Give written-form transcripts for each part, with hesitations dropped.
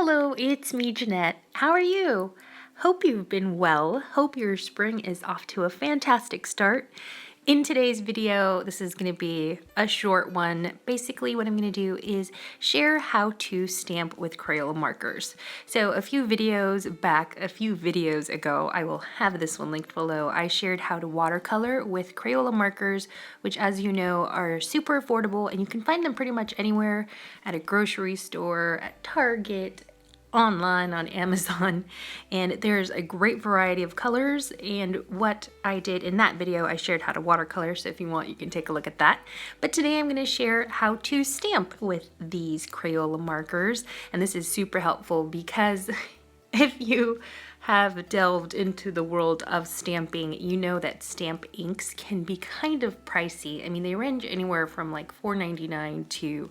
Hello, it's me, Janette. How are you? Hope you've been well. Hope your spring is off to a fantastic start. In today's video, this is going to be a short one. Basically, what I'm going to do is share how to stamp with Crayola markers. So a few videos ago, I will have this one linked below, I shared how to watercolor with Crayola markers, which as you know are super affordable and you can find them pretty much anywhere at a grocery store, at Target, online on Amazon, and there's a great variety of colors. And what I did in that video, I shared how to watercolor, so if you want you can take a look at that. But today I'm going to share how to stamp with these Crayola markers, and this is super helpful because if you have delved into the world of stamping, you know that stamp inks can be kind of pricey. I mean, they range anywhere from like $4.99 to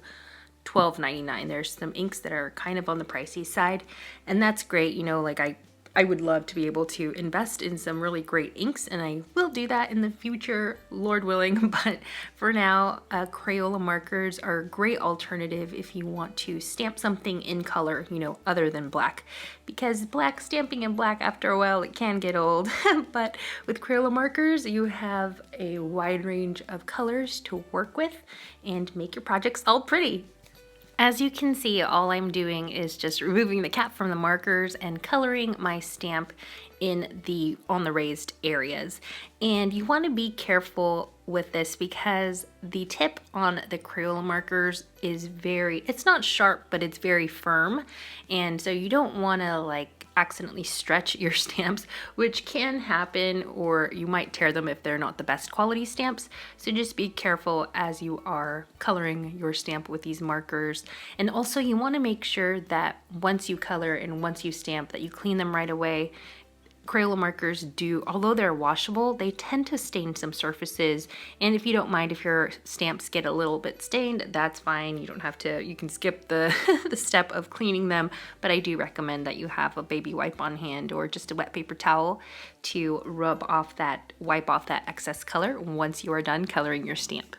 $12.99. There's some inks that are kind of on the pricey side, and that's great. You know, like I would love to be able to invest in some really great inks, and I will do that in the future, Lord willing. But for now, Crayola markers are a great alternative if you want to stamp something in color, you know, other than black, because stamping in black after a while, it can get old. But with Crayola markers, you have a wide range of colors to work with and make your projects all pretty. As you can see, all I'm doing is just removing the cap from the markers and coloring my stamp on the raised areas. And you want to be careful with this because the tip on the Crayola markers is it's not sharp, but it's very firm. And so you don't want to like accidentally stretch your stamps, which can happen, or you might tear them if they're not the best quality stamps. So just be careful as you are coloring your stamp with these markers. And also you want to make sure that once you color and once you stamp that you clean them right away. Crayola markers although they're washable, they tend to stain some surfaces, and if you don't mind if your stamps get a little bit stained, that's fine. You don't have to, you can skip the the step of cleaning them, but I do recommend that you have a baby wipe on hand or just a wet paper towel to wipe off that excess color once you are done coloring your stamp.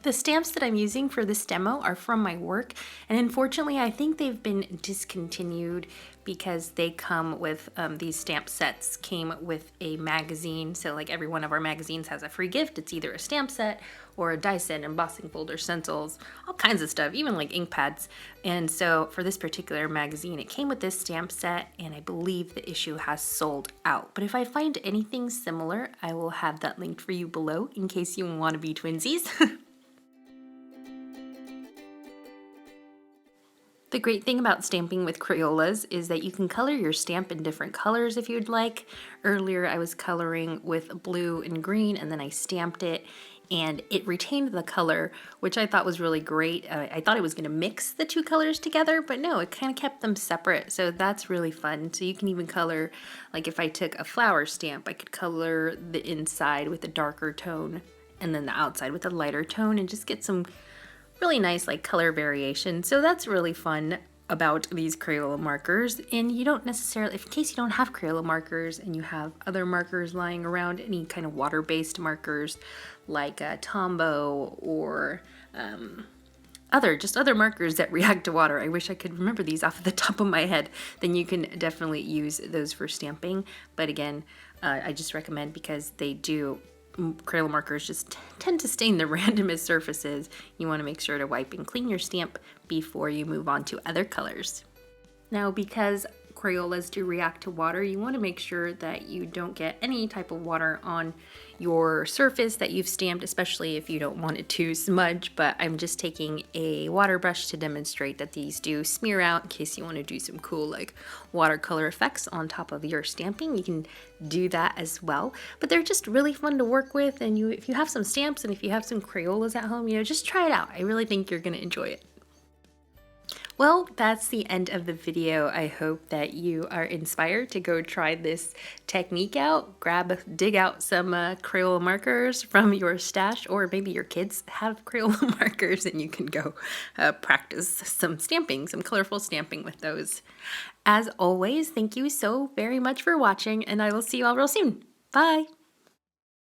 The stamps that I'm using for this demo are from my work, and unfortunately I think they've been discontinued because they come with, these stamp sets came with a magazine. So like every one of our magazines has a free gift. It's either a stamp set or a die set, embossing folder, stencils, all kinds of stuff, even like ink pads. And so for this particular magazine, it came with this stamp set, and I believe the issue has sold out. But if I find anything similar, I will have that linked for you below in case you want to be twinsies. The great thing about stamping with Crayolas is that you can color your stamp in different colors if you'd like. Earlier I was coloring with blue and green, and then I stamped it and it retained the color, which I thought was really great. I thought it was going to mix the two colors together, but no, it kind of kept them separate, so that's really fun. So you can even color, like if I took a flower stamp, I could color the inside with a darker tone and then the outside with a lighter tone and just get some really nice like color variation. So that's really fun about these Crayola markers. And you don't necessarily, in case you don't have Crayola markers and you have other markers lying around, any kind of water-based markers like Tombow or other markers that react to water. I wish I could remember these off the top of my head. Then you can definitely use those for stamping. But again, I just recommend, because Crayola markers just tend to stain the randomest surfaces. You want to make sure to wipe and clean your stamp before you move on to other colors. Now, because Crayolas do react to water, you want to make sure that you don't get any type of water on your surface that you've stamped, especially if you don't want it to smudge. But I'm just taking a water brush to demonstrate that these do smear out in case you want to do some cool like watercolor effects on top of your stamping. You can do that as well, but they're just really fun to work with. And if you have some stamps and if you have some Crayolas at home, just try it out. I really think you're going to enjoy it. Well, that's the end of the video. I hope that you are inspired to go try this technique out. Dig out some Crayola markers from your stash, or maybe your kids have Crayola markers and you can go practice some colorful stamping with those. As always, thank you so very much for watching, and I will see you all real soon. Bye!